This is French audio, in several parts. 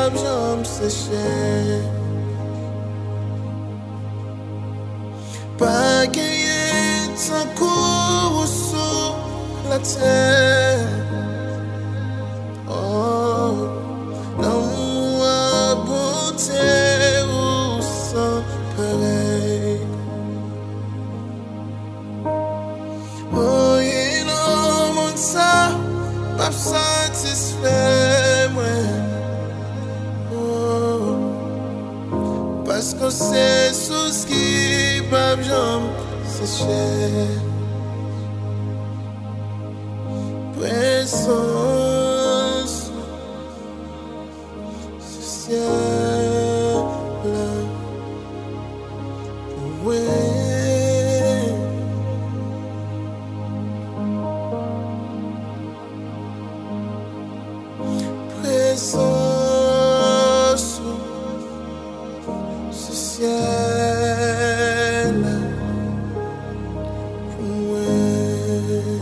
pas j'aime sécher. Pas gagner sans cours sur la terre. Oh, l'amour beauté ou sans pareil. Oh, il en monte ça, pas satisfait, moi. Oh, parce que c'est sous qui pas j'aime sécher. Présence sociale, ouais. Présence sociale, ouais.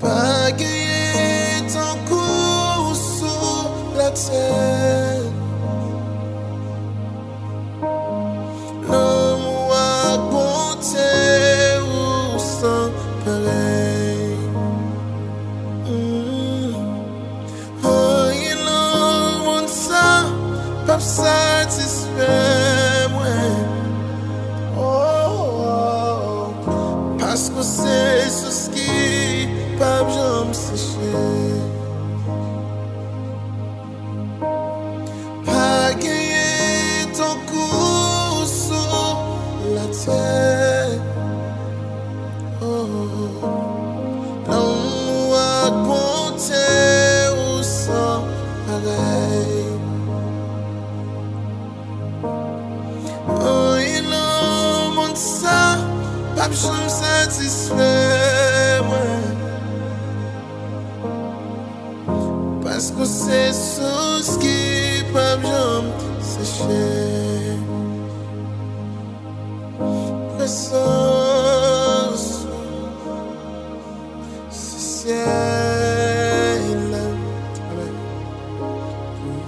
Pas gagner ton cours sur la terre. L'amour à bonté ou sans pareil. Oh, il en monte ça, pas satisfait, moi. Oh, parce que c'est ce qui pas j'aime sécher. Pas gagner ton coup sur la terre. Oh, l'amour à bonté ou sans pareil. Oh, il en monte ça, pas j'aime satisfait, ouais. Parce que c'est ce qui pas j'aime sécher. Présence sociale,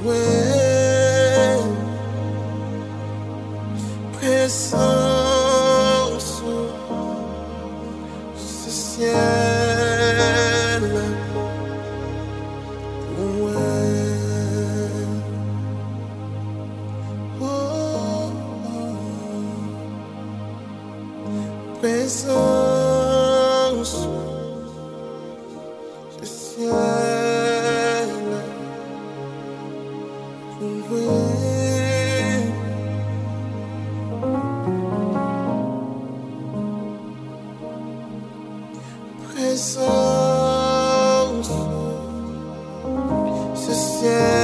ouais. Présence sociale, ouais. Oh, présence sociale, ouais. Présence sociale.